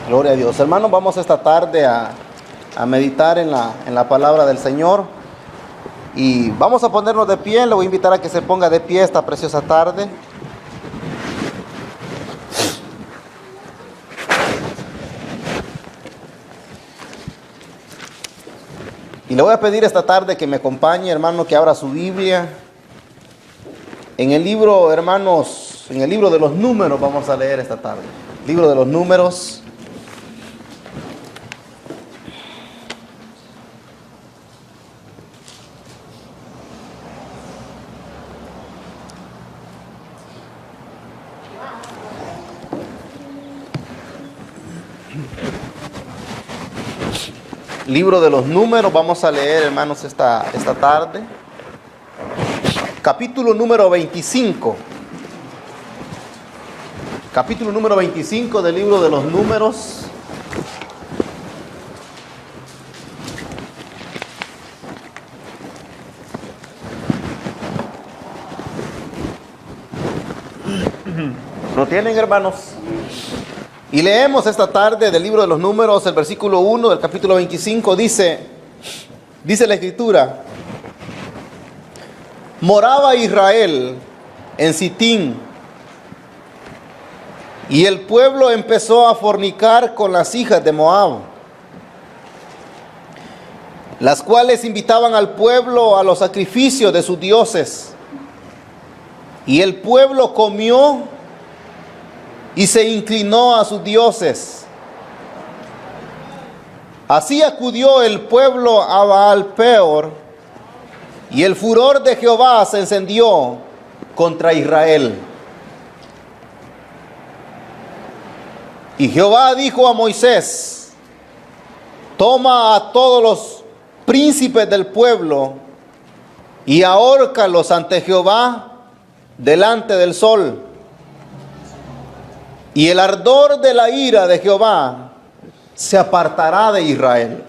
Gloria a Dios. Hermanos, vamos esta tarde a meditar en la palabra del Señor. Y vamos a ponernos de pie. Le voy a invitar a que se ponga de pie esta preciosa tarde. Y le voy a pedir esta tarde que me acompañe, hermano, que abra su Biblia. En el libro, hermanos, en el libro de los Números vamos a leer esta tarde. Libro de los Números. Libro de los Números, vamos a leer, hermanos, esta tarde. Capítulo número 25. Capítulo número 25 del libro de los Números. ¿Lo tienen, hermanos? Y leemos esta tarde del libro de los Números, el versículo 1 del capítulo 25, dice la Escritura: moraba Israel en Sitín, y el pueblo empezó a fornicar con las hijas de Moab, las cuales invitaban al pueblo a los sacrificios de sus dioses. Y el pueblo comió y se inclinó a sus dioses. Así acudió el pueblo a Baal-peor, y el furor de Jehová se encendió contra Israel. Y Jehová dijo a Moisés: toma a todos los príncipes del pueblo y ahórcalos ante Jehová delante del sol. Y el ardor de la ira de Jehová se apartará de Israel.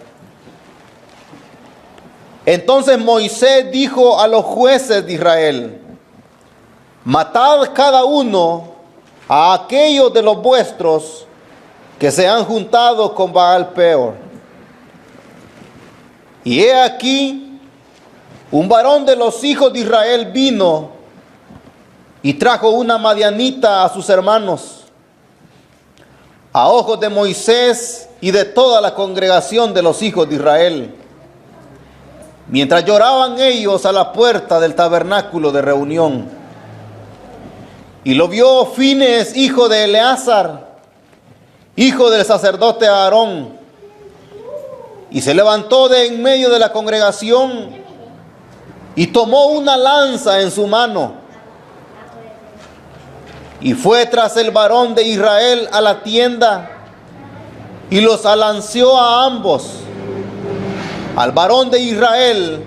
Entonces Moisés dijo a los jueces de Israel: matad cada uno a aquellos de los vuestros que se han juntado con Baal-peor. Y he aquí, un varón de los hijos de Israel vino y trajo una madianita a sus hermanos, a ojos de Moisés y de toda la congregación de los hijos de Israel, mientras lloraban ellos a la puerta del tabernáculo de reunión. Y lo vio Fines, hijo de Eleazar, hijo del sacerdote Aarón, y se levantó de en medio de la congregación y tomó una lanza en su mano, y fue tras el varón de Israel a la tienda y los alanceó a ambos, al varón de Israel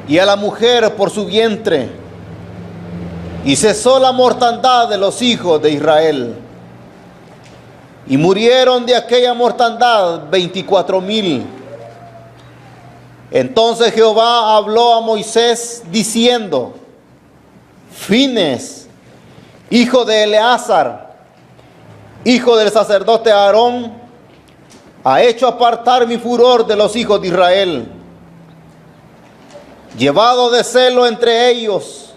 y a la mujer por su vientre. Y cesó la mortandad de los hijos de Israel. Y murieron de aquella mortandad 24,000. Entonces Jehová habló a Moisés diciendo: Fines, hijo de Eleazar, hijo del sacerdote Aarón, ha hecho apartar mi furor de los hijos de Israel, llevado de celo entre ellos,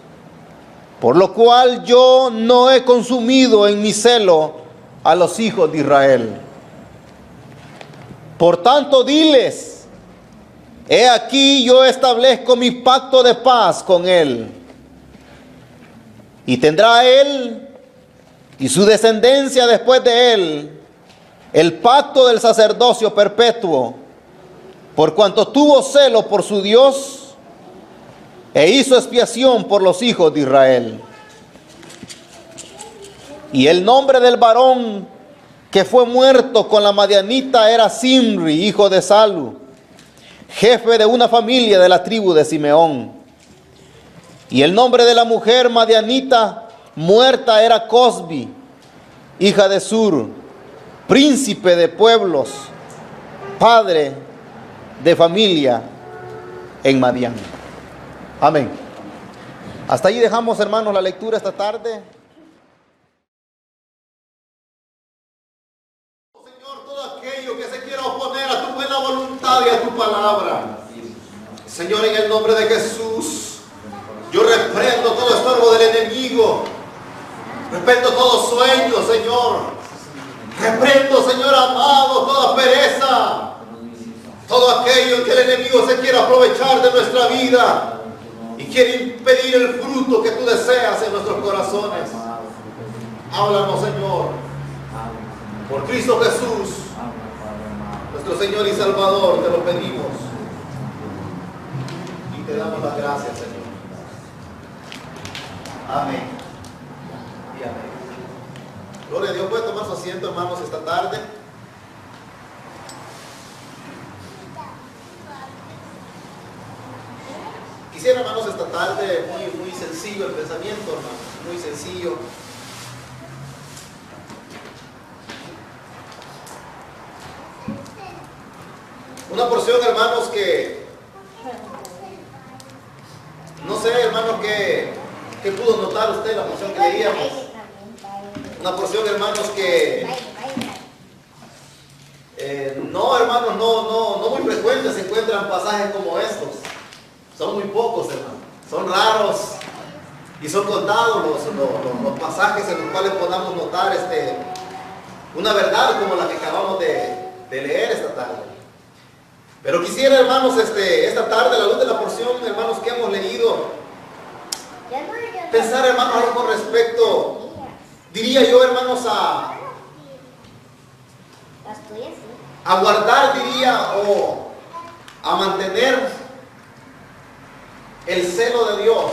por lo cual yo no he consumido en mi celo a los hijos de Israel. Por tanto, diles: he aquí yo establezco mi pacto de paz con él. Y tendrá él y su descendencia después de él el pacto del sacerdocio perpetuo, por cuanto tuvo celo por su Dios e hizo expiación por los hijos de Israel. Y el nombre del varón que fue muerto con la madianita era Simri, hijo de Salu, jefe de una familia de la tribu de Simeón. Y el nombre de la mujer madianita muerta era Cosbi, hija de Sur, príncipe de pueblos, padre de familia en Madián. Amén. Hasta ahí dejamos, hermanos, la lectura esta tarde. Señor, todo aquello que se quiera oponer a tu buena voluntad y a tu palabra, Señor, en el nombre de Jesús, yo reprendo todo estorbo del enemigo, reprendo todo sueño, Señor. Reprendo, Señor amado, toda pereza, todo aquello que el enemigo se quiera aprovechar de nuestra vida y quiere impedir el fruto que tú deseas en nuestros corazones. Háblanos, Señor, por Cristo Jesús, nuestro Señor y Salvador, te lo pedimos y te damos las gracias, Señor. Amén y amén. Gloria a Dios. Puede tomar su asiento, hermanos, esta tarde. Quisiera, hermanos, esta tarde, muy sencillo el pensamiento, hermanos, muy sencillo. Una porción, hermanos, que no sé, hermanos, que pudo notar usted la porción que leíamos. Una porción, hermanos, que no, hermanos, no muy frecuentes se encuentran pasajes como estos. Son muy pocos, hermanos. Son raros y son contados los pasajes en los cuales podamos notar una verdad como la que acabamos de leer esta tarde. Pero quisiera, hermanos, esta tarde, a la luz de la porción, hermanos, que hemos leído, pensar, hermanos, algo con respecto, diría yo, hermanos, a guardar, diría, o a mantener el celo de Dios,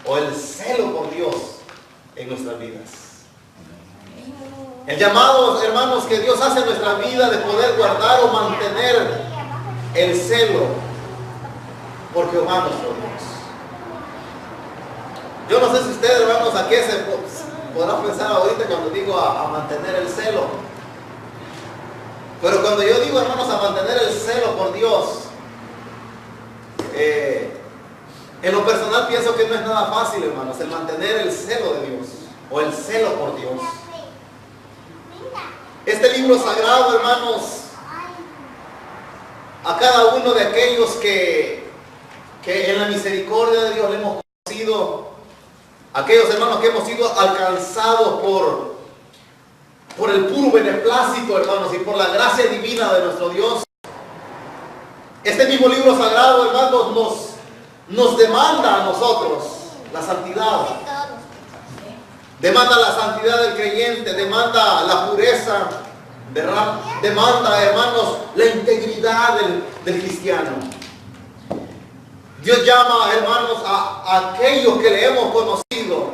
o el celo por Dios en nuestras vidas. El llamado, hermanos, que Dios hace en nuestra vida de poder guardar o mantener el celo por Jehová nuestro Dios. Yo no sé si usted, hermanos, a qué se podrá pensar ahorita cuando digo a mantener el celo. Pero cuando yo digo, hermanos, a mantener el celo por Dios, en lo personal pienso que no es nada fácil, hermanos, el mantener el celo de Dios o el celo por Dios. Este libro sagrado, hermanos, a cada uno de aquellos que en la misericordia de Dios le hemos conocido, aquellos hermanos que hemos sido alcanzados por el puro beneplácito, hermanos, y por la gracia divina de nuestro Dios. Este mismo libro sagrado, hermanos, nos demanda a nosotros la santidad. Demanda la santidad del creyente, demanda la pureza, demanda, hermanos, la integridad del cristiano. Dios llama, hermanos, a aquellos que le hemos conocido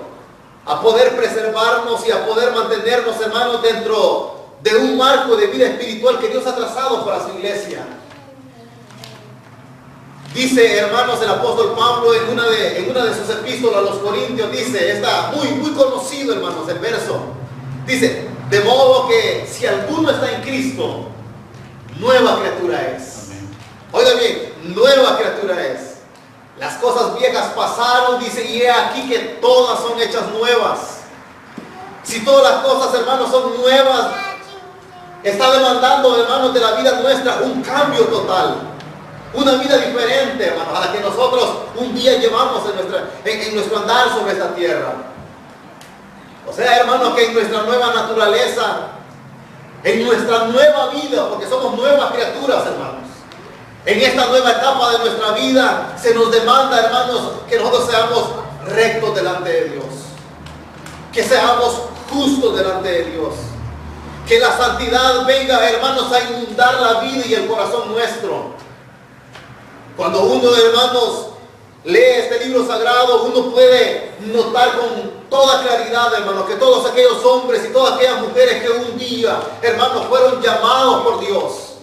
a poder preservarnos y a poder mantenernos, hermanos, dentro de un marco de vida espiritual que Dios ha trazado para su iglesia. Dice, hermanos, el apóstol Pablo en una de sus epístolas a los Corintios, dice, está muy conocido, hermanos, el verso. Dice, de modo que si alguno está en Cristo, nueva criatura es. Oiga bien, nueva criatura es. Las cosas viejas pasaron, dice, y he aquí que todas son hechas nuevas. Si todas las cosas, hermanos, son nuevas, está demandando, hermanos, de la vida nuestra un cambio total. Una vida diferente, hermanos, a la que nosotros un día llevamos en nuestro andar sobre esta tierra. O sea, hermanos, que en nuestra nueva naturaleza, en nuestra nueva vida, porque somos nuevas criaturas, hermanos, en esta nueva etapa de nuestra vida, se nos demanda, hermanos, que nosotros seamos rectos delante de Dios, que seamos justos delante de Dios, que la santidad venga, hermanos, a inundar la vida y el corazón nuestro. Cuando uno, hermanos, lee este libro sagrado, uno puede notar con toda claridad, hermanos, que todos aquellos hombres y todas aquellas mujeres que un día, hermanos, fueron llamados por Dios,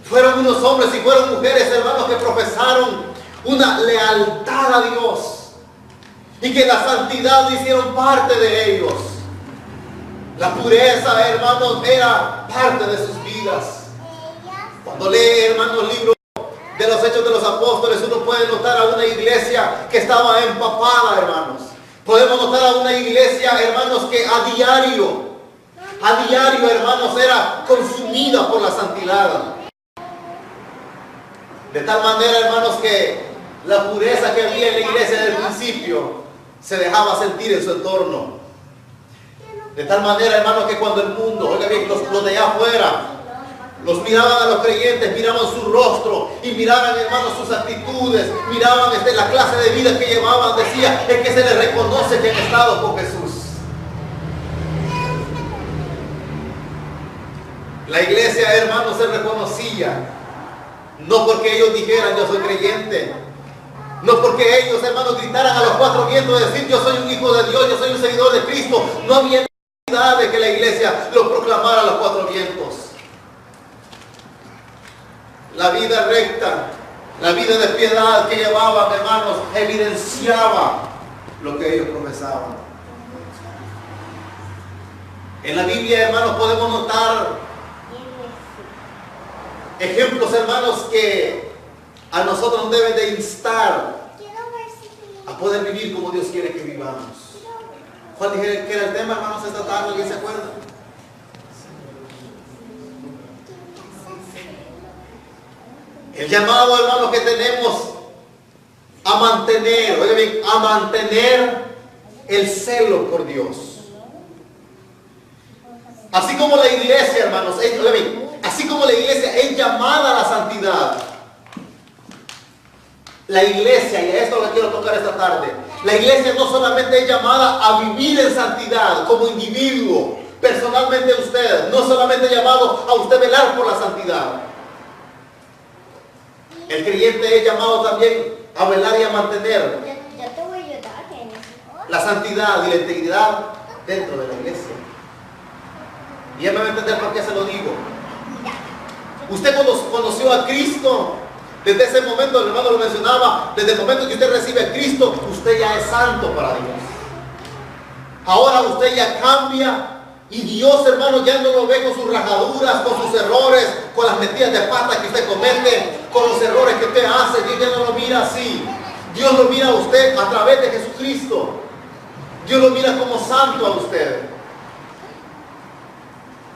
Fueron unos hombres y fueron mujeres, hermanos, que profesaron una lealtad a Dios. Y que la santidad hicieron parte de ellos. La pureza, hermanos, era parte de sus vidas. Cuando lee, hermanos, el libro de los Hechos de los Apóstoles, uno puede notar a una iglesia que estaba empapada, hermanos. Podemos notar a una iglesia, hermanos, que a diario, hermanos, era consumida por la santidad. De tal manera, hermanos, que la pureza que había en la iglesia del principio se dejaba sentir en su entorno. De tal manera, hermanos, que cuando el mundo, oiga bien, los de allá afuera, los miraban a los creyentes, miraban su rostro y miraban, hermanos, sus actitudes, miraban la clase de vida que llevaban, decía, es que se les reconoce que han estado con Jesús. La iglesia, hermanos, se reconocía, no porque ellos dijeran, yo soy creyente, no porque ellos, hermanos, gritaran a los cuatro vientos, decir, yo soy un hijo de Dios, yo soy un seguidor de Cristo. No había necesidad de que la iglesia lo proclamara a los cuatro vientos. La vida recta, la vida de piedad que llevaban, hermanos, evidenciaba lo que ellos profesaban. En la Biblia, hermanos, podemos notar ejemplos, hermanos, que a nosotros nos deben de instar a poder vivir como Dios quiere que vivamos. ¿Cuál dije que era el tema, hermanos, esta tarde? ¿Alguien se acuerda? El llamado, hermanos, que tenemos a mantener, oigan bien, a mantener el celo por Dios. Así como la iglesia, hermanos, oigan bien, así como la iglesia es llamada a la santidad, la iglesia, y a esto lo quiero tocar esta tarde, la iglesia no solamente es llamada a vivir en santidad como individuo, personalmente usted, no solamente llamado a usted velar por la santidad. El creyente es llamado también a velar y a mantener la santidad y la integridad dentro de la iglesia. Y ya me va a entender por qué se lo digo. Usted cuando conoció a Cristo, desde ese momento, el hermano lo mencionaba, desde el momento que usted recibe a Cristo, usted ya es santo para Dios. Ahora usted ya cambia y Dios, hermano, ya no lo ve con sus rajaduras, con sus errores, con las metidas de pata que usted comete, con los errores que usted hace. Dios ya no lo mira así. Dios lo mira a usted a través de Jesucristo. Dios lo mira como santo a usted.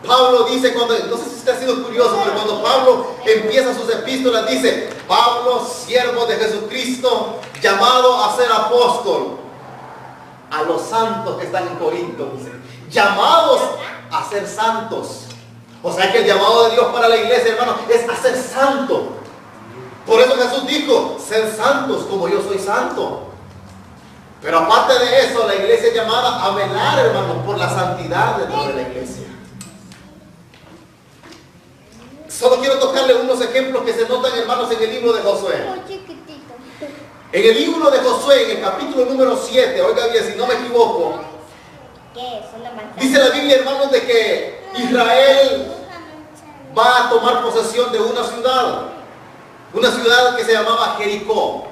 Pablo dice, no sé si usted ha sido curioso, pero cuando Pablo empieza sus epístolas, dice, Pablo, siervo de Jesucristo, llamado a ser apóstol, a los santos que están en Corinto, dice, llamados a ser santos. O sea que el llamado de Dios para la iglesia, hermano, es a ser santo. Por eso Jesús dijo, ser santos como yo soy santo. Pero aparte de eso, la iglesia es llamada a velar, hermano, por la santidad dentro de la iglesia. Solo quiero tocarle unos ejemplos que se notan, hermanos, en el libro de Josué. En el libro de Josué, en el capítulo número 7, oiga bien, si no me equivoco, dice la Biblia, hermanos, de que Israel va a tomar posesión de una ciudad que se llamaba Jericó.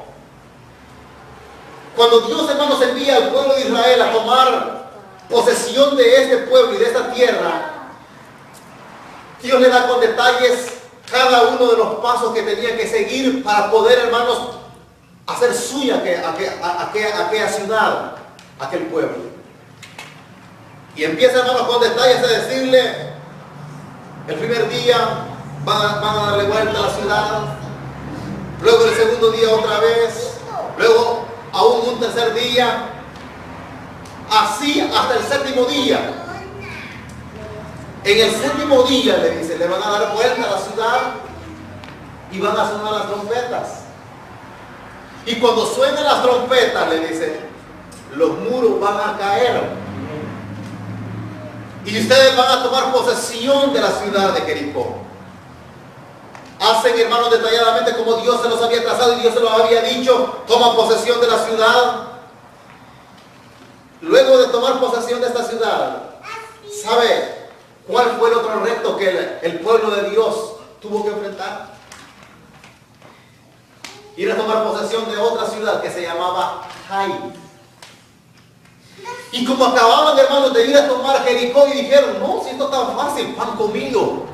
Cuando Dios, hermanos, envía al pueblo de Israel a tomar posesión de este pueblo y de esta tierra, Dios le da con detalles cada uno de los pasos que tenía que seguir para poder, hermanos, hacer suya aquella ciudad, aquel pueblo. Y empieza, hermanos, con detalles a decirle, el primer día van a darle vuelta a la ciudad, luego el segundo día otra vez, luego aún un tercer día, así hasta el séptimo día. En el séptimo día, le dice, le van a dar vuelta a la ciudad y van a sonar las trompetas. Y cuando suenen las trompetas, le dice, los muros van a caer. Y ustedes van a tomar posesión de la ciudad de Jericó. Hacen, hermanos, detalladamente como Dios se los había trazado y Dios se los había dicho, toman posesión de la ciudad. Luego de tomar posesión de esta ciudad, ¿sabe cuál fue el otro reto que el pueblo de Dios tuvo que enfrentar. Ir a tomar posesión de otra ciudad que se llamaba Jai. Y como acababan, hermanos, de ir a tomar Jericó y dijeron, no, si esto es tan fácil, pan comido.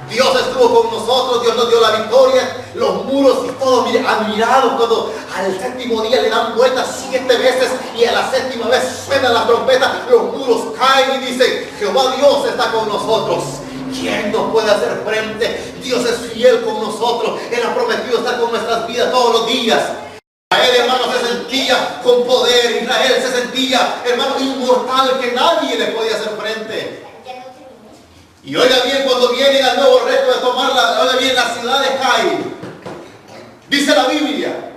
Dios estuvo con nosotros, Dios nos dio la victoria, los muros y todo, mire, admirados cuando al séptimo día le dan vueltas 7 veces y a la séptima vez suena la trompeta, los muros caen y dicen, Jehová Dios está con nosotros. ¿Quién nos puede hacer frente? Dios es fiel con nosotros, Él ha prometido estar con nuestras vidas todos los días. Israel, hermano, se sentía con poder, Israel se sentía, hermano, inmortal, que nadie le podía hacer frente. Y oiga bien, cuando vienen al nuevo reto de tomarla, oiga bien, la ciudad de Jai, dice la Biblia,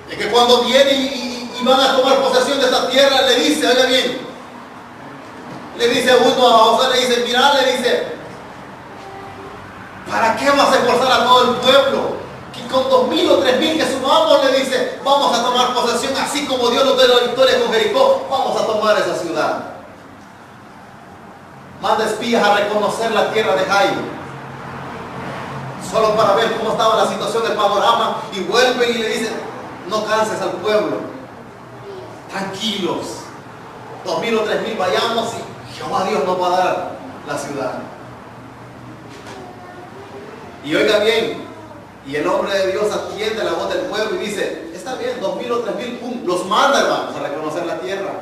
de que cuando vienen y van a tomar posesión de esta tierra, le dice, oiga bien, le dice a uno, a José, le dice, mira, le dice, ¿para qué vas a esforzar a todo el pueblo? Que con 2,000 o 3,000 que sumamos, le dice, vamos a tomar posesión, así como Dios nos dio la victoria con Jericó, vamos a tomar esa ciudad. Manda espías a reconocer la tierra de Jai, solo para ver cómo estaba la situación del panorama, y vuelven y le dicen, no canses al pueblo, tranquilos, 2,000 o 3,000 vayamos y Jehová Dios nos va a dar la ciudad. Y oiga bien, y el hombre de Dios atiende la voz del pueblo y dice, está bien, 2,000 o 3,000, pum, los manda, hermanos, a reconocer la tierra.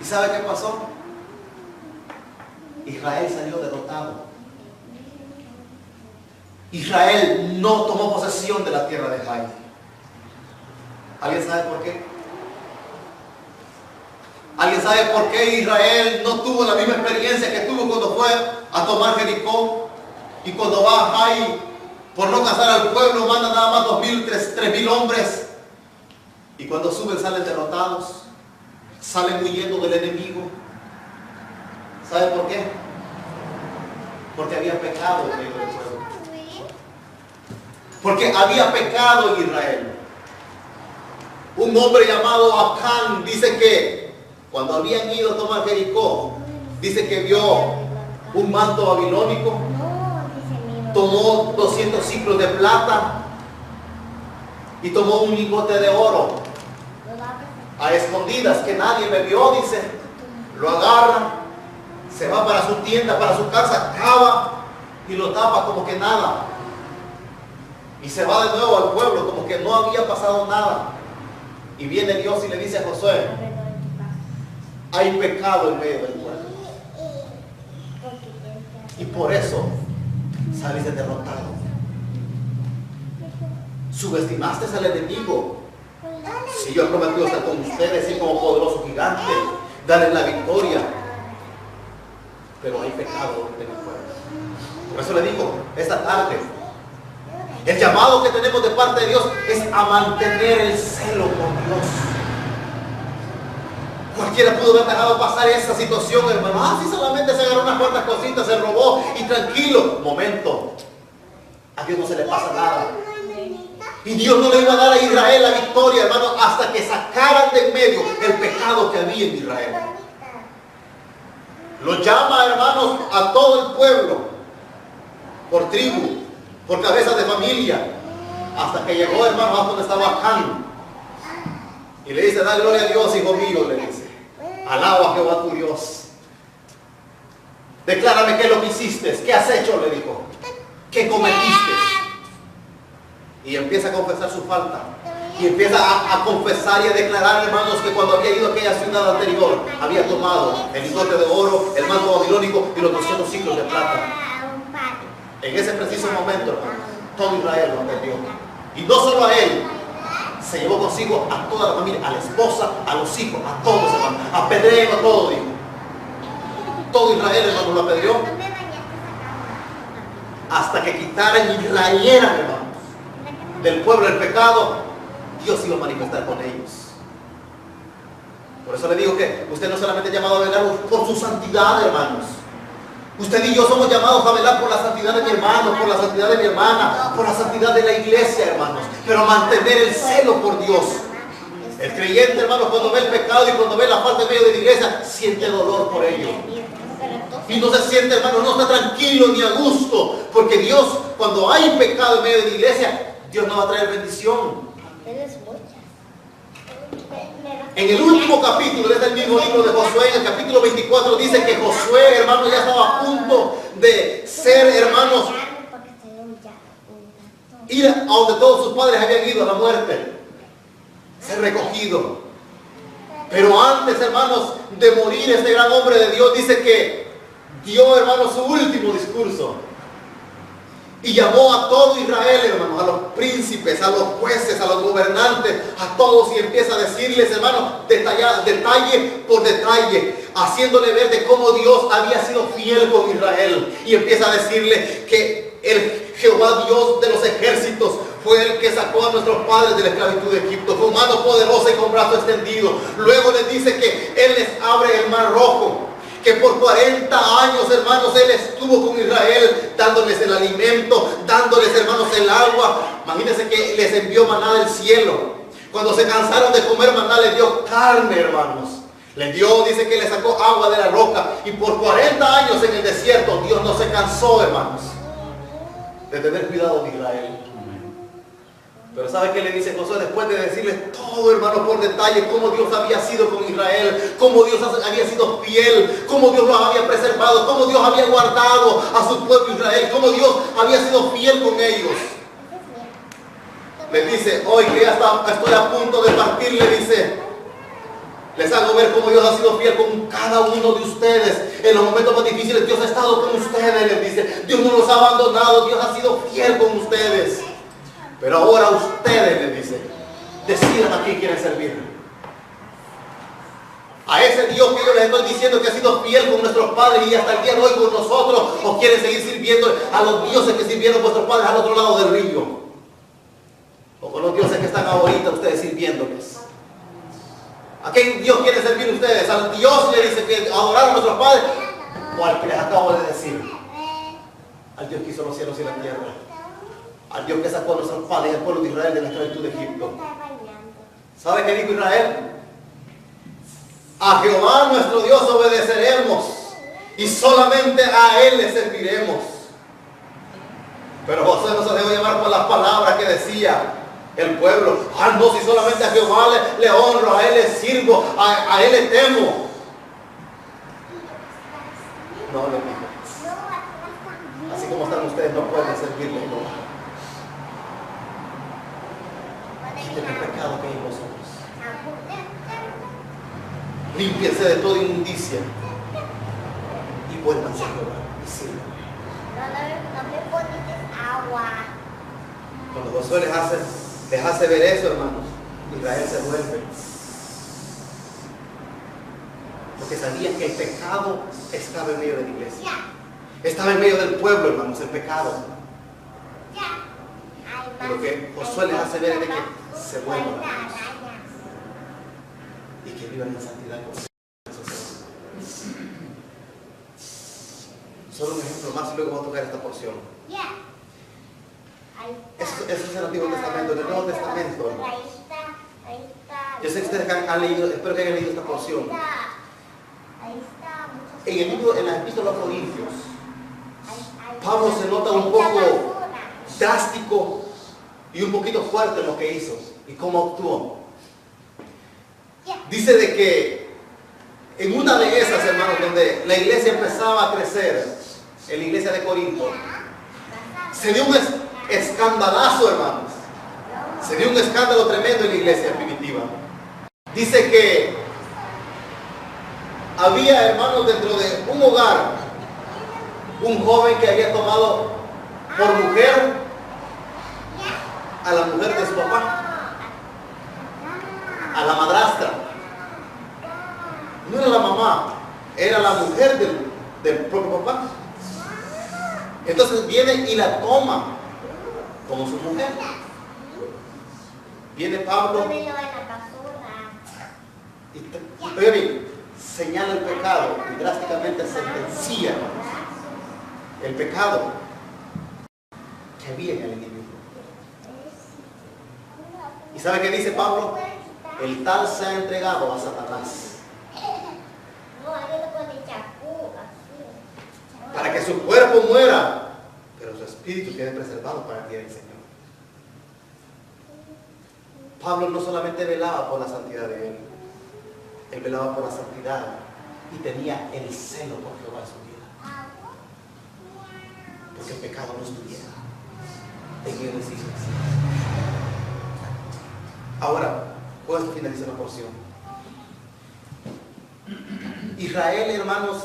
¿Y sabe qué pasó? Israel salió derrotado. Israel no tomó posesión de la tierra de Jai. ¿Alguien sabe por qué? ¿Alguien sabe por qué Israel no tuvo la misma experiencia que tuvo cuando fue a tomar Jericó? Y cuando va a Jai, por no cansar al pueblo, manda nada más 2,000, 3,000 hombres. Y cuando suben salen derrotados, salen huyendo del enemigo. ¿Sabe por qué? Porque había pecado en medio del pueblo. Porque había pecado en Israel. Un hombre llamado Acán dice que cuando habían ido a tomar Jericó, dice que vio un manto babilónico, tomó 200 ciclos de plata y tomó un lingote de oro a escondidas, que nadie me vio, dice. Lo agarra, se va para su tienda, para su casa, cava y lo tapa como que nada. Y se va de nuevo al pueblo como que no había pasado nada. Y viene Dios y le dice a Josué, hay pecado en medio del pueblo. Y por eso saliste derrotado. Subestimaste al enemigo. Si yo he prometido estar con ustedes, ir como poderoso gigante, darles la victoria. Pero hay pecado en el pueblo. Por eso le digo, esta tarde, el llamado que tenemos de parte de Dios es a mantener el celo por Dios. Cualquiera pudo haber dejado pasar esa situación, hermano. Si solamente se agarró unas cuantas cositas, se robó y tranquilo. Momento. A Dios no se le pasa nada. Y Dios no le iba a dar a Israel la victoria, hermano, hasta que sacaran de en medio el pecado que había en Israel. Lo llama, hermanos, a todo el pueblo, por tribu, por cabezas de familia, hasta que llegó, hermano, a donde estaba Acán. Y le dice, da gloria a Dios, hijo mío, le dice. Alaba a Jehová tu Dios. Declárame qué es lo que hiciste, qué has hecho, le dijo. ¿Qué cometiste? Y empieza a confesar su falta. Y empieza a confesar y a declarar, hermanos, que cuando había ido a aquella ciudad anterior, había tomado el lingote de oro, el manto babilónico y los 200 ciclos de plata. En ese preciso momento, hermanos, todo Israel lo perdió. Y no solo a él, se llevó consigo a toda la familia, a la esposa, a los hijos, a todos, hermanos. Apedréenlo todo, dijo. Todo Israel, hermanos, lo apedreó. Hasta que quitaran y rayeran, hermanos, del pueblo el pecado, Dios iba a manifestar con ellos. Por eso le digo que usted no solamente es llamado a velar por su santidad, hermanos. Usted y yo somos llamados a velar por la santidad de mi hermano, por la santidad de mi hermana, por la santidad de la iglesia, hermanos. Pero mantener el celo por Dios. El creyente, hermanos, cuando ve el pecado y cuando ve la falta en medio de la iglesia, siente dolor por ello. Y no se siente, hermano, no está tranquilo ni a gusto. Porque Dios, cuando hay pecado en medio de la iglesia, Dios no va a traer bendición. En el último capítulo, es el mismo libro de Josué, en el capítulo 24, dice que Josué, hermano, ya estaba a punto de ser, hermanos, ir a donde todos sus padres habían ido a la muerte, ser recogido. Pero antes, hermanos, de morir este gran hombre de Dios, dice que dio, hermanos, su último discurso. Y llamó a todo Israel, hermanos, a los príncipes, a los jueces, a los gobernantes, a todos, y empieza a decirles, hermanos, detalle por detalle, haciéndole ver de cómo Dios había sido fiel con Israel. Y empieza a decirle que el Jehová Dios de los ejércitos fue el que sacó a nuestros padres de la esclavitud de Egipto, con mano poderosa y con brazo extendido. Luego les dice que Él les abre el mar rojo, que por 40 años, hermanos, Él estuvo con Israel, dándoles el alimento, dándoles, hermanos, el agua. Imagínense que les envió maná del cielo. Cuando se cansaron de comer maná, les dio carne, hermanos. Les dio, dice que le sacó agua de la roca. Y por 40 años en el desierto, Dios no se cansó, hermanos, de tener cuidado de Israel. Pero ¿sabe qué le dice Josué? Después de decirles todo, hermano, por detalle, cómo Dios había sido con Israel, cómo Dios había sido fiel, cómo Dios los había preservado, cómo Dios había guardado a su pueblo Israel, cómo Dios había sido fiel con ellos. Les dice, hoy que ya estoy a punto de partir, le dice, les hago ver cómo Dios ha sido fiel con cada uno de ustedes. En los momentos más difíciles Dios ha estado con ustedes, les dice. Dios no los ha abandonado, Dios ha sido fiel con ustedes. Pero ahora ustedes, les dice, decidan a quién quieren servir. A ese Dios que yo les estoy diciendo que ha sido fiel con nuestros padres y hasta el día de hoy con nosotros, o quieren seguir sirviendo a los dioses que sirvieron vuestros padres al otro lado del río, o con los dioses que están ahorita ustedes sirviéndoles. ¿A quién Dios quiere servir ustedes? ¿Al Dios le dice que adoraron a nuestros padres? ¿O al que les acabo de decir? Al Dios que hizo los cielos y la tierra. Al Dios que sacó a nuestros padres, el pueblo de Israel, de la esclavitud de Egipto. ¿Sabe qué dijo Israel? A Jehová nuestro Dios obedeceremos y solamente a Él le serviremos. Pero Josué no se dejó llevar por las palabras que decía el pueblo. Ah, no, si solamente a Jehová le honro, a Él le sirvo, a Él le temo. No, le dijo. Así como están ustedes, no pueden servirle a Jehová. Quiten el pecado que hay en vosotros. Límpiense de toda inmundicia y vuélvanse a Jehová y sirvan. No me pones agua. Cuando Josué les hace ver eso, hermanos, Israel se vuelve. Porque sabían que el pecado estaba en medio de la iglesia. Estaba en medio del pueblo, hermanos, el pecado. Y lo que Josué les hace ver es de que se vuelvan a Dios y que vivan en santidad con Dios. Solo un ejemplo más y luego vamos a tocar esta porción. Eso es el Antiguo Testamento. En el Nuevo Testamento, hermanos, yo sé que ustedes han leído, espero que hayan leído esta porción. En la epístola a los Corintios, Pablo se nota un poco drástico y un poquito fuerte en lo que hizo y cómo actuó. Dice de que en una de esas, hermanos, donde la iglesia empezaba a crecer, en la iglesia de Corinto, se dio un escandalazo, hermanos. Se dio un escándalo tremendo en la iglesia primitiva. Dice que había, hermanos, dentro de un hogar, un joven que había tomado por mujer a la mujer de su papá, a la madrastra. No era la mamá, era la mujer del propio papá. Entonces viene y la toma como su mujer. Viene Pablo y oye bien, señala el pecado y drásticamente sentencia el pecado que había en el individuo. ¿Y sabe qué dice Pablo? El tal se ha entregado a Satanás. su cuerpo muera, pero su espíritu quede preservado para el día del Señor. Pablo no solamente velaba por la santidad de él velaba por la santidad y tenía el celo por Jehová en su vida. Porque el pecado no estuviera en él, en sí. Ahora, con esto finaliza la porción. Israel, hermanos,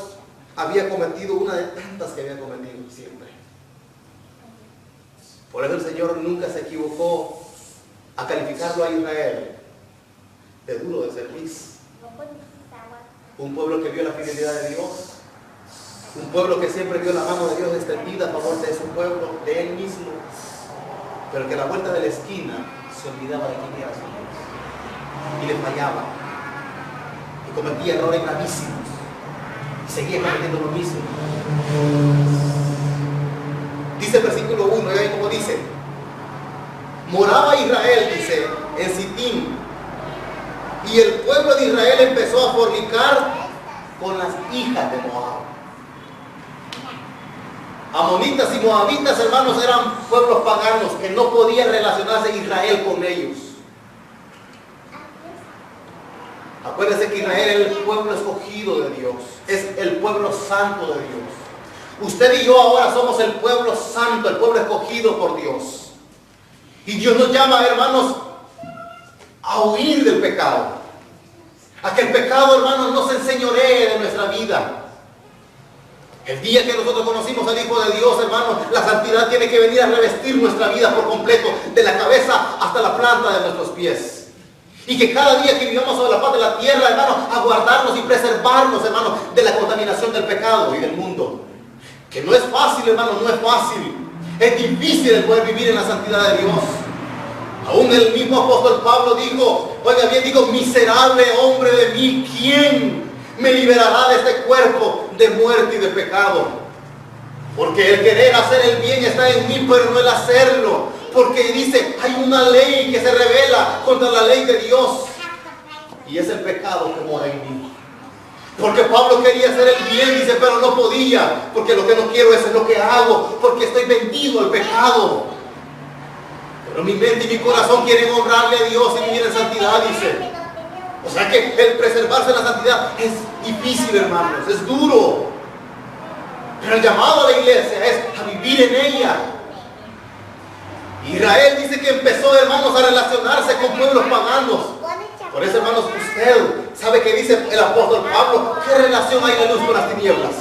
había cometido una de tantas que había cometido siempre. Por eso el Señor nunca se equivocó a calificarlo a Israel de duro de cerviz. Un pueblo que vio la fidelidad de Dios, un pueblo que siempre vio la mano de Dios extendida a favor de su pueblo, de él mismo, pero que a la vuelta de la esquina se olvidaba de quién era su Dios y le fallaba y cometía errores gravísimos y seguía cometiendo lo mismo. Dice el versículo 1, y ahí como dice: moraba Israel, dice, en Sitín, y el pueblo de Israel empezó a fornicar con las hijas de Moab. Amonitas y moabitas, hermanos, eran pueblos paganos que no podían relacionarse Israel con ellos. Acuérdense que Israel es el pueblo escogido de Dios, es el pueblo santo de Dios. Usted y yo ahora somos el pueblo santo, el pueblo escogido por Dios. Y Dios nos llama, hermanos, a huir del pecado, a que el pecado, hermanos, no se enseñoree de nuestra vida. El día que nosotros conocimos al Hijo de Dios, hermanos, la santidad tiene que venir a revestir nuestra vida por completo, de la cabeza hasta la planta de nuestros pies. Y que cada día que vivamos sobre la faz de la tierra, hermanos, a guardarnos y preservarnos, hermanos, de la contaminación del pecado y del mundo. Que no es fácil, hermanos, no es fácil. Es difícil el poder vivir en la santidad de Dios. Aún el mismo apóstol Pablo dijo, oiga bien, dijo: miserable hombre de mí, ¿quién me liberará de este cuerpo de muerte y de pecado? Porque el querer hacer el bien está en mí, pero no el hacerlo. Porque dice, hay una ley que se revela contra la ley de Dios, y es el pecado que mora en mí. Porque Pablo quería hacer el bien, dice, pero no podía, porque lo que no quiero es lo que hago, porque estoy vendido al pecado. Pero mi mente y mi corazón quieren honrarle a Dios y vivir en santidad, dice. O sea que el preservarse en la santidad es difícil, hermanos, es duro. Pero el llamado a la iglesia es a vivir en ella. Israel dice que empezó, hermanos, a relacionarse con pueblos paganos. Por eso, hermanos, usted sabe que dice el apóstol Pablo: ¿qué relación hay la luz con las tinieblas?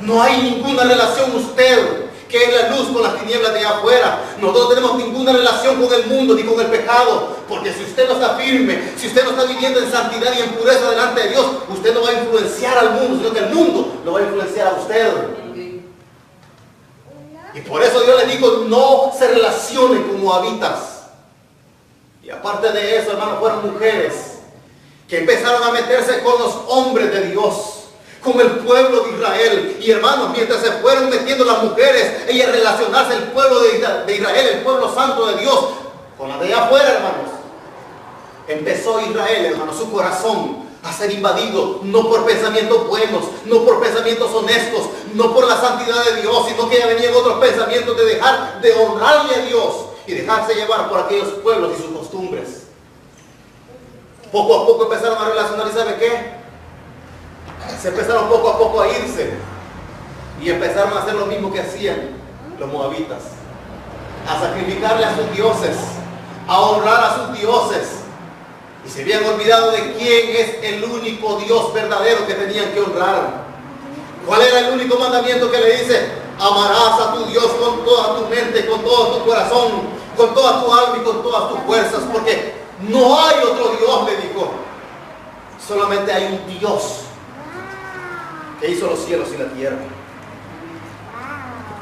No hay ninguna relación usted, que es la luz, con las tinieblas de allá afuera. Nosotros no tenemos ninguna relación con el mundo ni con el pecado, porque si usted no está firme, si usted no está viviendo en santidad y en pureza delante de Dios, usted no va a influenciar al mundo, sino que el mundo lo va a influenciar a usted. Y por eso Dios le dijo: no se relacionen con moabitas. Y aparte de eso, hermanos, fueron mujeres que empezaron a meterse con los hombres de Dios, con el pueblo de Israel. Y hermanos, mientras se fueron metiendo las mujeres, ellas relacionarse el pueblo de Israel, el pueblo santo de Dios, con la de allá afuera, hermanos, empezó Israel, hermanos, su corazón a ser invadido, no por pensamientos buenos, no por pensamientos honestos, no por la santidad de Dios, sino que ya venían otros pensamientos de dejar de honrarle a Dios y dejarse llevar por aquellos pueblos y sus costumbres. Poco a poco empezaron a relacionar, ¿y sabe qué? Se empezaron poco a poco a irse y empezaron a hacer lo mismo que hacían los moabitas, a sacrificarle a sus dioses, a honrar a sus dioses, y se habían olvidado de quién es el único Dios verdadero que tenían que honrar. ¿Cuál era el único mandamiento que le dice? Amarás a tu Dios con toda tu mente, con todo tu corazón, con toda tu alma y con todas tus fuerzas, porque no hay otro Dios, le dijo. Solamente hay un Dios que hizo los cielos y la tierra.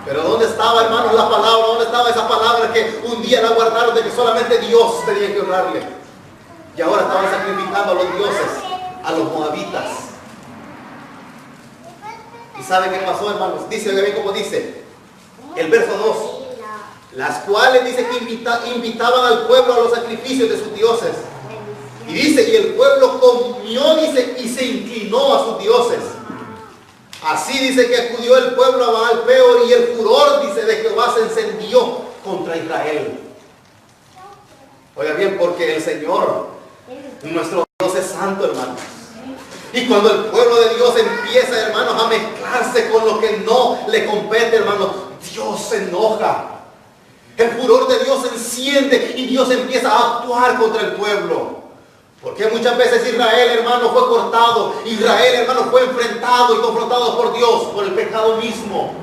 Pero ¿dónde estaba, hermanos, la palabra? ¿Dónde estaba esa palabra que un día la guardaron de que solamente Dios tenía que honrarle? Y ahora estaban sacrificando a los dioses, a los moabitas. ¿Y sabe qué pasó, hermanos? Dice, bien como dice el verso 2. Las cuales dice que invitaban al pueblo a los sacrificios de sus dioses. Y dice, y el pueblo comió, dice, y se inclinó a sus dioses. Así dice que acudió el pueblo a Baal Peor y el furor, dice, de Jehová se encendió contra Israel. Oiga bien, porque el Señor, nuestro Dios, es santo, hermanos. Y cuando el pueblo de Dios empieza, hermanos, a mezclarse con lo que no le compete, hermanos, Dios se enoja. El furor de Dios se enciende y Dios empieza a actuar contra el pueblo. Porque muchas veces Israel, hermano, fue cortado. Israel, hermano, fue enfrentado y confrontado por Dios, por el pecado mismo.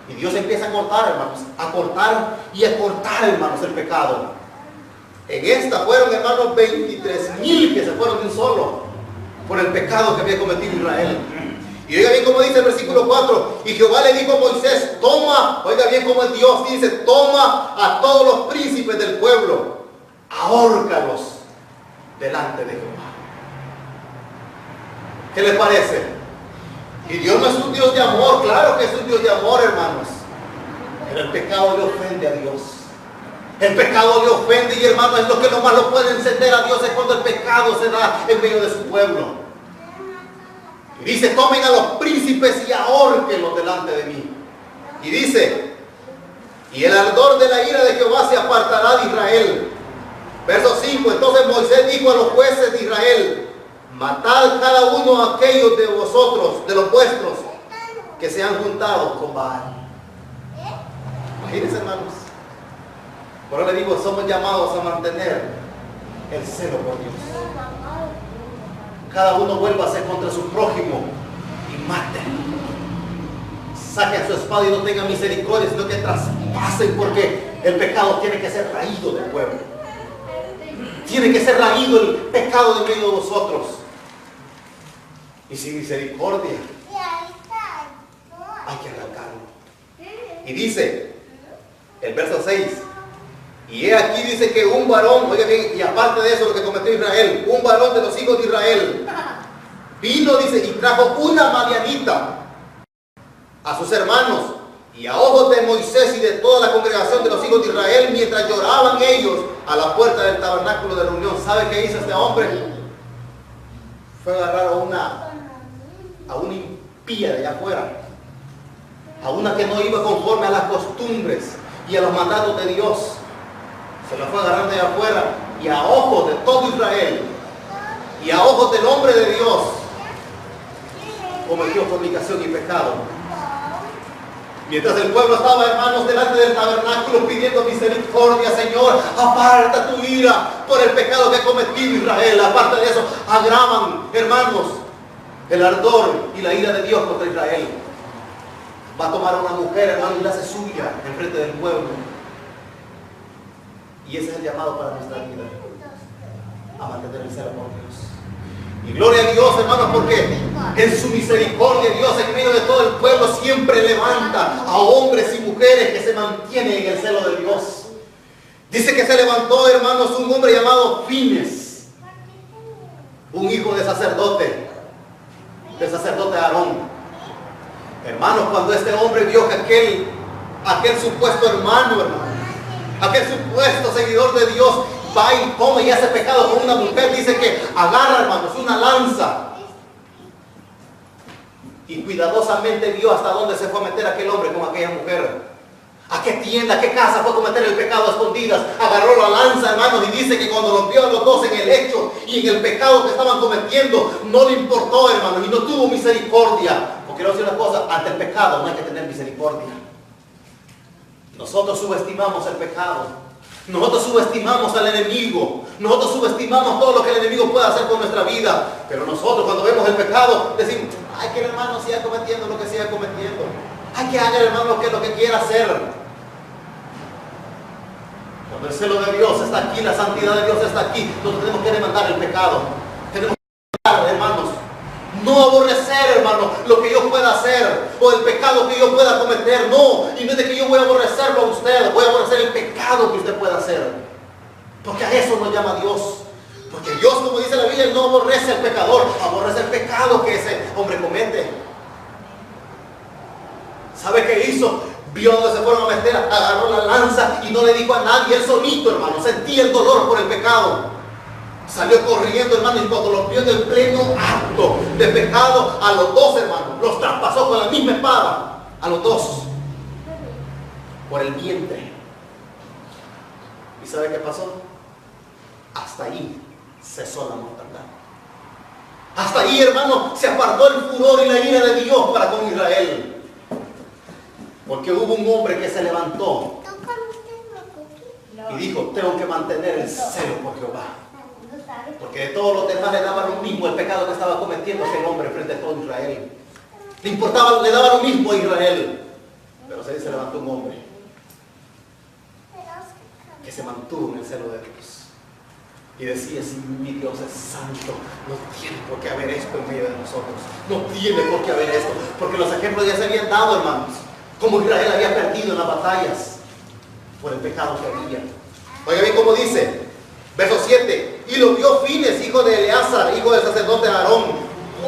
Y Dios empieza a cortar, hermanos, a cortar y a cortar, hermanos, el pecado. En esta fueron, hermanos, 23,000 que se fueron de un solo por el pecado que había cometido Israel. Y oiga bien como dice el versículo 4, y Jehová le dijo a Moisés, toma, oiga bien como el Dios dice, toma a todos los príncipes del pueblo, ahórcalos delante de Jehová. ¿Qué les parece? Y Dios no es un Dios de amor, claro que es un Dios de amor, hermanos, pero el pecado le ofende a Dios. El pecado le ofende y, hermanos, es lo que nomás lo puede encender a Dios, es cuando el pecado se da en medio de su pueblo. Y dice, tomen a los príncipes y ahórquenlos delante de mí. Y dice, y el ardor de la ira de Jehová se apartará de Israel. Verso 5, entonces Moisés dijo a los jueces de Israel, matad cada uno a aquellos de vosotros, de los vuestros, que se han juntado con Baal. Imagínense, hermanos. Por eso le digo, somos llamados a mantener el celo por Dios. Cada uno vuelva a ser contra su prójimo y mate. Saquen su espada y no tengan misericordia, sino que traspasen, porque el pecado tiene que ser raído del pueblo. Tiene que ser raído el pecado de medio de vosotros. Y sin misericordia hay que arrancarlo. Y dice el verso 6, y he aquí dice que un varón, oiga bien, y aparte de eso lo que cometió Israel, un varón de los hijos de Israel vino, dice, y trajo una madianita a sus hermanos y a ojos de Moisés y de toda la congregación de los hijos de Israel, mientras lloraban ellos a la puerta del tabernáculo de reunión. ¿Sabe qué hizo este hombre? Fue a agarrar a una impía de allá afuera, a una que no iba conforme a las costumbres y a los mandatos de Dios. Se la fue a agarrar de allá afuera y a ojos de todo Israel y a ojos del hombre de Dios cometió fornicación y pecado. Mientras el pueblo estaba, hermanos, delante del tabernáculo pidiendo misericordia, Señor, aparta tu ira por el pecado que ha cometido Israel. Aparte de eso, agravan, hermanos, el ardor y la ira de Dios contra Israel. Va a tomar a una mujer, hermano, y la hace suya en frente del pueblo. Y ese es el llamado para nuestra vida, a mantener el celo por Dios. Y gloria a Dios, hermanos, porque en su misericordia Dios en medio de todo el pueblo siempre levanta a hombres y mujeres que se mantienen en el celo de Dios. Dice que se levantó, hermanos, un hombre llamado Fines, un hijo de sacerdote Aarón. Hermanos, cuando este hombre vio que aquel supuesto hermano, aquel supuesto seguidor de Dios va y come y hace pecado con una mujer, dice que agarra, hermanos, una lanza y cuidadosamente vio hasta dónde se fue a meter aquel hombre con aquella mujer. ¿A qué tienda, a qué casa fue a cometer el pecado a escondidas? Agarró la lanza, hermanos, y dice que cuando los vio a los dos en el hecho y en el pecado que estaban cometiendo, no le importó, hermanos, y no tuvo misericordia. Porque quiero decir una cosa, ante el pecado no hay que tener misericordia. Nosotros subestimamos el pecado. Nosotros subestimamos al enemigo. Nosotros subestimamos todo lo que el enemigo puede hacer con nuestra vida. Pero nosotros cuando vemos el pecado decimos, ay, que el hermano siga cometiendo lo que siga cometiendo. Hay que haga el hermano lo que quiera hacer. Cuando el celo de Dios está aquí, la santidad de Dios está aquí, nosotros tenemos que demandar el pecado. Tenemos que demandar, hermanos, no aborrecer, hermano, lo que yo pueda hacer o el pecado que yo pueda cometer. No, y no es de que yo voy a aborrecerlo a usted, voy a aborrecer el pecado que usted pueda hacer. Porque a eso nos llama Dios. Porque Dios, como dice la Biblia, no aborrece al pecador, aborrece el pecado que ese hombre comete. ¿Sabe qué hizo? Vio donde se fueron a meter, agarró la lanza y no le dijo a nadie, él solito, hermano, sentía el dolor por el pecado. Salió corriendo, hermano, y cuando los vio en el pleno acto de pecado, a los dos, hermanos, los traspasó con la misma espada, a los dos, por el vientre. ¿Y sabe qué pasó? Hasta ahí cesó la mortandad. Hasta ahí, hermano, se apartó el furor y la ira de Dios para con Israel. Porque hubo un hombre que se levantó y dijo: tengo que mantener el celo por Jehová. Porque de todos los demás le daba lo mismo el pecado que estaba cometiendo aquel hombre frente a todo Israel. Le importaba, le daba lo mismo a Israel. Pero se levantó un hombre que se mantuvo en el celo de Dios. Y decía: si mi Dios es santo, no tiene por qué haber esto en medio de nosotros. No tiene por qué haber esto. Porque los ejemplos ya se habían dado, hermanos. Como Israel había perdido en las batallas por el pecado que había. Oiga bien cómo dice, verso 7. Y lo vio Fines, hijo de Eleazar, hijo del sacerdote Aarón.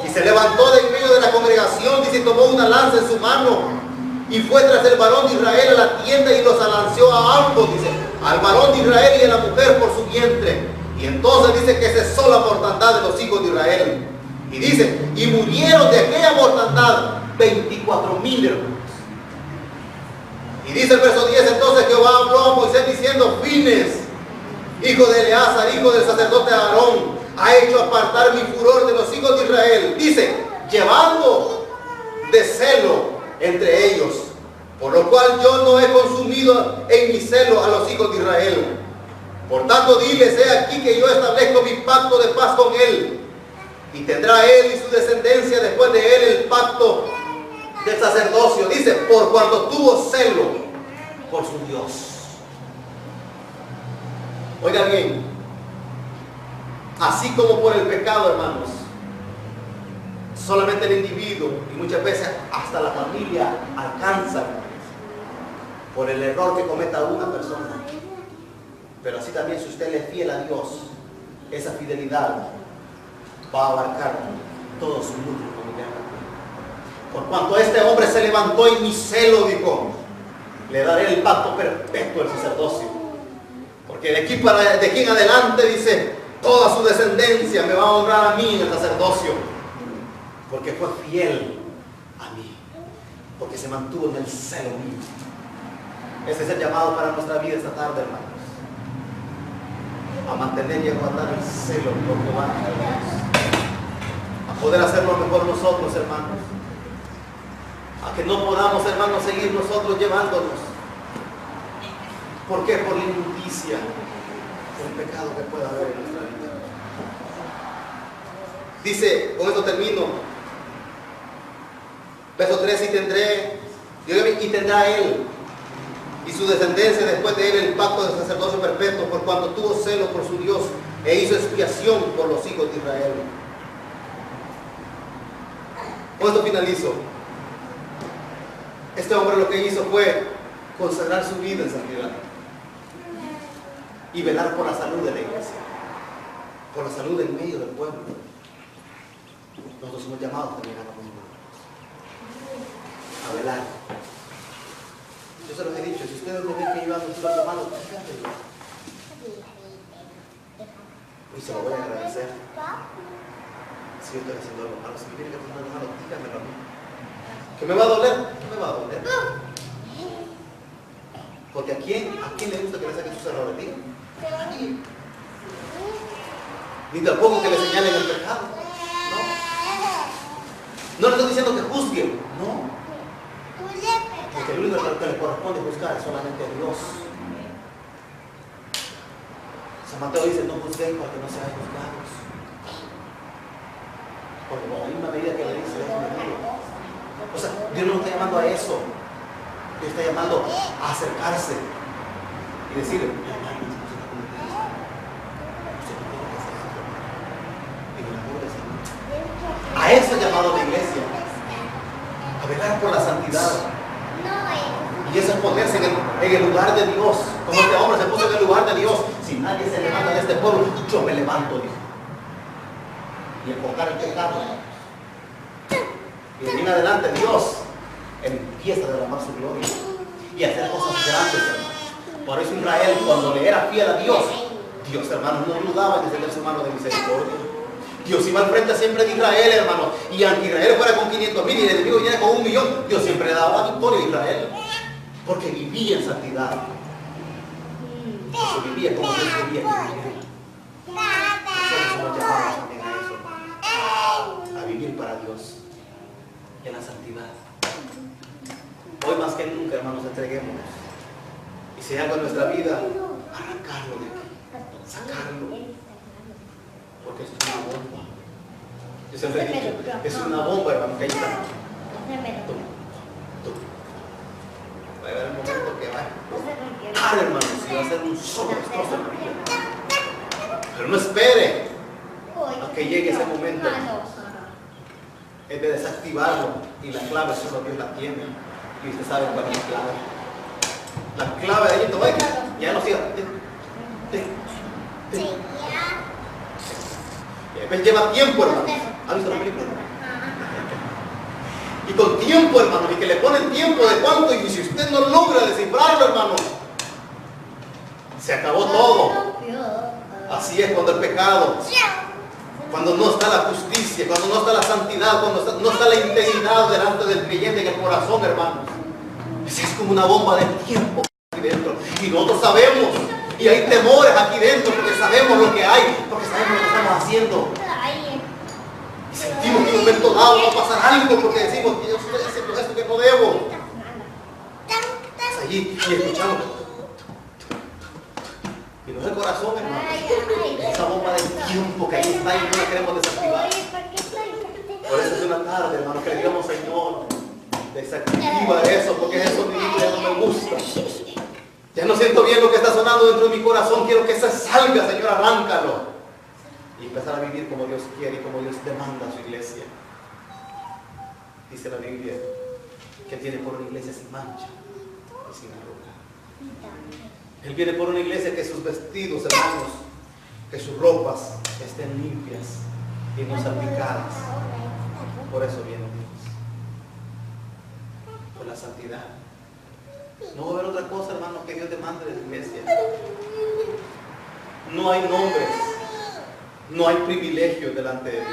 Y se levantó de en medio de la congregación, dice, y tomó una lanza en su mano. Y fue tras el varón de Israel a la tienda y los alanceó a ambos, dice, al varón de Israel y a la mujer por su vientre. Y entonces dice que cesó la mortandad de los hijos de Israel. Y dice, y murieron de aquella mortandad 24,000 hermanos. Y dice el verso 10, entonces Jehová habló a Moisés diciendo: Fines, hijo de Eleazar, hijo del sacerdote Aarón, ha hecho apartar mi furor de los hijos de Israel. Dice, llevando de celo entre ellos, por lo cual yo no he consumido en mi celo a los hijos de Israel. Por tanto, diles, he aquí que yo establezco mi pacto de paz con él, y tendrá él y su descendencia después de él el pacto del sacerdocio. Dice, por cuanto tuvo celo por su Dios. Oiga bien, así como por el pecado, hermanos, solamente el individuo y muchas veces hasta la familia alcanzan por el error que cometa una persona. Pero así también, si usted le es fiel a Dios, esa fidelidad va a abarcar todo su núcleo familiar. Por cuanto este hombre se levantó en mi celo, dijo, le daré el pacto perpetuo del sacerdocio. Porque de aquí en adelante, dice, toda su descendencia me va a honrar a mí en el sacerdocio. Porque fue fiel a mí. Porque se mantuvo en el celo mío. Ese es el llamado para nuestra vida esta tarde, hermanos. A mantener y a guardar el celo por Jehová. A poder hacerlo mejor nosotros, hermanos. A que no podamos, hermanos, seguir nosotros llevándonos. ¿Por qué? Por la injusticia, por el pecado que pueda haber en nuestra vida. Dice, con esto termino, verso 3, y tendrá él y su descendencia después de él el pacto del sacerdocio perpetuo, por cuanto tuvo celo por su Dios e hizo expiación por los hijos de Israel. Con esto finalizo. Este hombre lo que hizo fue consagrar su vida en santidad y velar por la salud de la iglesia, por la salud en medio del pueblo. Nosotros somos llamados también a velar. Yo se los he dicho, si ustedes me ven que yo ando tirando manos, díganmelo. Y se lo voy a agradecer. Si yo estoy haciendo algo malo, si me viene que estoy haciendo algo malo, díganmelo a mí. ¿Que me va a doler? ¿Qué me va a doler? Porque ¿a quién le gusta que le saquen sus errores? Digan. ¿A quién? Ni tampoco que le señalen el pecado. No. No le estoy diciendo que juzguen. No. Porque el único que le corresponde juzgar es solamente a Dios. San Mateo dice, no juzguéis para que no seáis juzgados. Porque hay una medida que le dice, o sea, Dios no está llamando a eso. Dios está llamando a acercarse y decirle, mi hermano, usted no tiene que hacer eso. En el amor de Señor. A eso ha llamado la iglesia. A velar por la santidad. Y eso es ponerse en el lugar de Dios. Como este hombre se puso en el lugar de Dios. Si nadie se levanta de este pueblo, yo me levanto, dijo. Y enfocar el pecado. Y de ahí en adelante Dios empieza a derramar su gloria y a hacer cosas grandes, hermanos. Por eso Israel, cuando le era fiel a Dios, Dios, hermanos, no dudaba en defender su mano de misericordia. Dios iba al frente siempre de Israel, hermanos. Y aunque Israel fuera con 500,000 y el enemigo viniera con 1,000,000, Dios siempre le daba la victoria a Israel. Porque vivía en santidad. Porque vivía como Dios quería que viviera. Nosotros somos llamados también a eso. A vivir para Dios. En la santidad. Hoy más que nunca, hermanos, entreguémonos. Y si hay algo en nuestra vida, arrancarlo de aquí. Sacarlo. Porque eso es una bomba. Yo siempre he dicho, es una bomba, hermano, que ahí está. Va a llegar el momento que va a explotar, hermano, si va a ser un solo destrozo en la vida. Pero no espere a que llegue ese momento. Es de desactivarlo. Y la clave solo Dios la tiene. Y usted sabe cuál es la clave. La clave de ahí, oye, ya no siga. Lleva tiempo, hermano. ¿Han visto la película? Y con tiempo, hermano, y que le ponen tiempo de cuánto, y si usted no logra descifrarlo, hermano, se acabó todo. Así es cuando el pecado, cuando no está la justicia, cuando no está la santidad, cuando no está la integridad delante del creyente en el corazón, hermanos. Es como una bomba de tiempo aquí dentro. Y nosotros sabemos, y hay temores aquí dentro, porque sabemos lo que hay, porque sabemos lo que estamos haciendo. Y sentimos que en un momento dado va a pasar algo, porque decimos que yo estoy haciendo esto que no debo. Es allí y escuchamos. Y no es el corazón, hermano. Esa bomba de tiempo que ahí está y no la queremos desactivar. Por eso es una tarde, hermano, que le digamos, Señor, desactiva eso, porque ese sonidito ya no me gusta. Ya no siento bien lo que está sonando dentro de mi corazón. Quiero que se salga, Señor, arráncalo. Y empezar a vivir como Dios quiere y como Dios demanda a su iglesia. Dice la Biblia que Él viene por una iglesia sin mancha y sin arruga. Él viene por una iglesia que sus vestidos, hermanos, que sus ropas estén limpias y no salpicadas. Por eso viene Dios. Por la santidad. No va a haber otra cosa, hermano, que Dios demande de la iglesia. No hay nombres, no hay privilegios delante de Dios.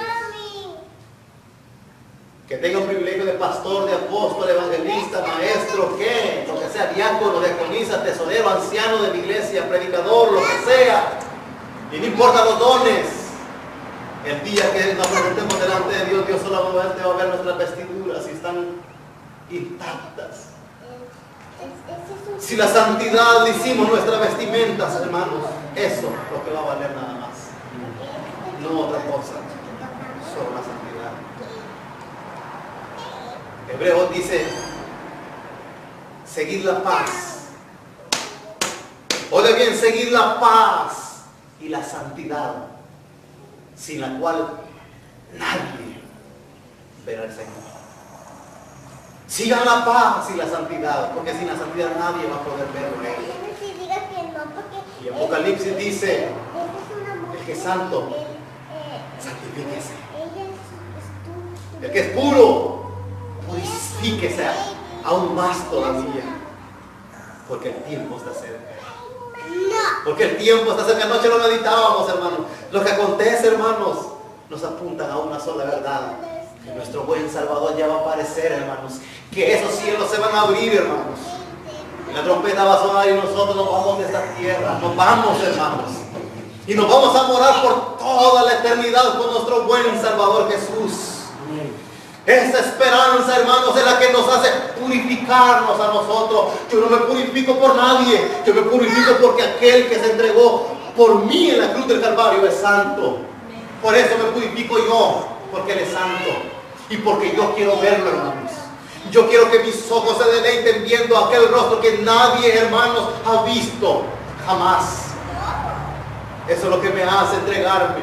Que tenga un privilegio de pastor, de apóstol, evangelista, maestro, ¿qué? Lo que sea, diácono, diaconisa, tesorero, anciano de la iglesia, predicador, lo que sea. Y no importa los dones. El día que nos presentemos delante de Dios, Dios solamente va a ver nuestras vestiduras si están intactas. Si la santidad le hicimos nuestras vestimentas, hermanos, eso es lo que va a valer nada más. No otra cosa, solo la santidad. Hebreos dice, seguir la paz. Oye bien, seguir la paz y la santidad, sin la cual nadie verá al Señor. Sigan la paz y la santidad, porque sin la santidad nadie va a poder verlo a Él. Y Apocalipsis dice, el que es santo, santifíquese. El que es puro, purifíquese aún más todavía, porque el tiempo está cerca. Porque el tiempo está cerca. Anoche lo meditábamos, hermanos. Lo que acontece, hermanos, nos apuntan a una sola verdad: que nuestro buen Salvador ya va a aparecer, hermanos. Que esos cielos se van a abrir, hermanos. Y la trompeta va a sonar y nosotros nos vamos de esta tierra. Nos vamos, hermanos. Y nos vamos a morar por toda la eternidad con nuestro buen Salvador Jesús. Esa esperanza, hermanos, es la que nos hace purificarnos a nosotros. Yo no me purifico por nadie. Yo me purifico porque aquel que se entregó por mí en la cruz del Calvario es santo. Por eso me purifico yo, porque Él es santo. Y porque yo quiero verlo, hermanos. Yo quiero que mis ojos se deleiten viendo aquel rostro que nadie, hermanos, ha visto jamás. Eso es lo que me hace entregarme.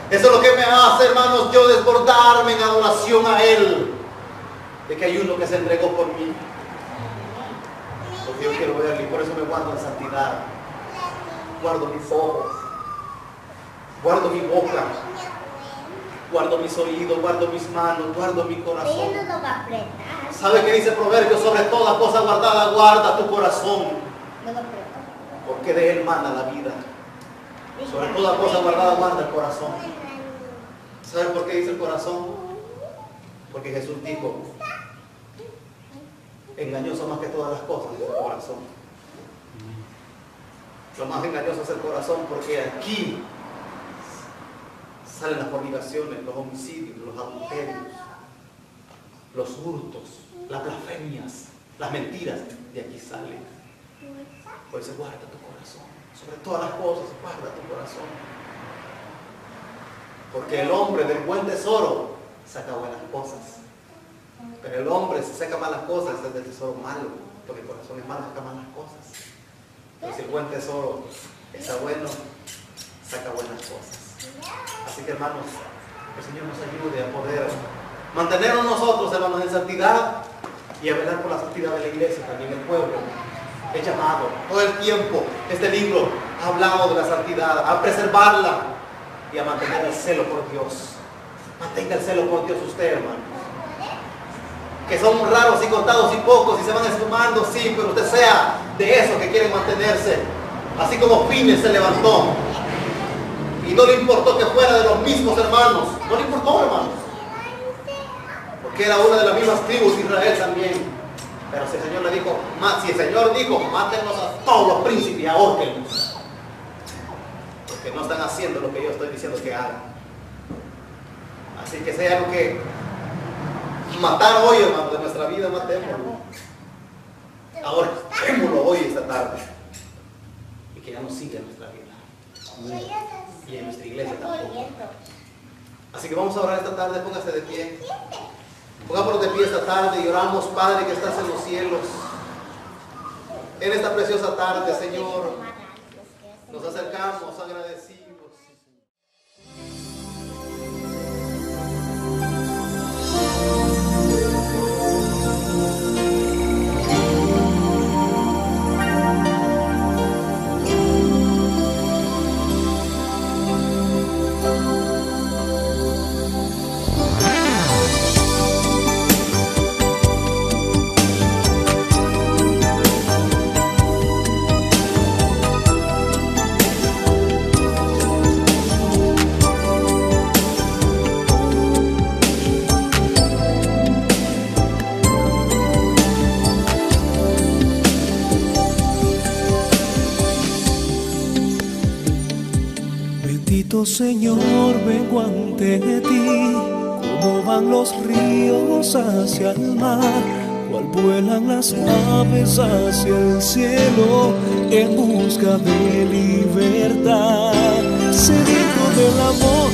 Eso es lo que me hace, hermanos, yo desbordarme en adoración a Él. De que hay uno que se entregó por mí. Porque yo quiero verlo y por eso me guardo en santidad. Guardo mis ojos. Guardo mi boca. Guardo mis oídos, guardo mis manos, guardo mi corazón. ¿Sabe qué dice Proverbios? Sobre toda cosa guardada, guarda tu corazón. Porque de él mana la vida. Sobre toda cosa guardada, guarda el corazón. ¿Saben por qué dice el corazón? Porque Jesús dijo, engañoso más que todas las cosas es el corazón. Lo más engañoso es el corazón, porque aquí salen las fornicaciones, los homicidios, los adulterios, los hurtos, las blasfemias, las mentiras, de aquí salen. Por eso guarda tu corazón. Sobre todas las cosas, guarda tu corazón. Porque el hombre del buen tesoro saca buenas cosas. Pero el hombre, si saca malas cosas, es del tesoro malo. Porque el corazón es malo, saca malas cosas. Pero si el buen tesoro está bueno, saca buenas cosas. Así que, hermanos, que el Señor nos ayude a poder mantenernos nosotros, hermanos, en santidad y a velar por la santidad de la iglesia, también el pueblo. Es llamado todo el tiempo. Este libro ha hablado de la santidad, a preservarla y a mantener el celo por Dios. Mantenga el celo por Dios usted, hermano. Que son raros y contados y pocos y se van esfumando, sí, pero usted sea de esos que quieren mantenerse. Así como Fines se levantó y no le importó que fuera de los mismos hermanos. No le importó, hermanos, porque era una de las mismas tribus de Israel también. Pero si el Señor le dijo, si el Señor dijo, mátenlos a todos los príncipes y ahórquenlos, porque no están haciendo lo que yo estoy diciendo que hagan. Así que si hay algo que matar hoy, hermano, de nuestra vida, matémoslo. Ahora, matémoslo hoy, esta tarde. Y que ya no siga en nuestra vida. Y en nuestra iglesia tampoco. Así que vamos a orar esta tarde, póngase de pie. Pongámonos de pie esta tarde y oramos, Padre, que estás en los cielos. En esta preciosa tarde, Señor, nos acercamos agradecidos. Señor, vengo ante ti, como van los ríos hacia el mar, cual vuelan las aves hacia el cielo, en busca de libertad, sediento del amor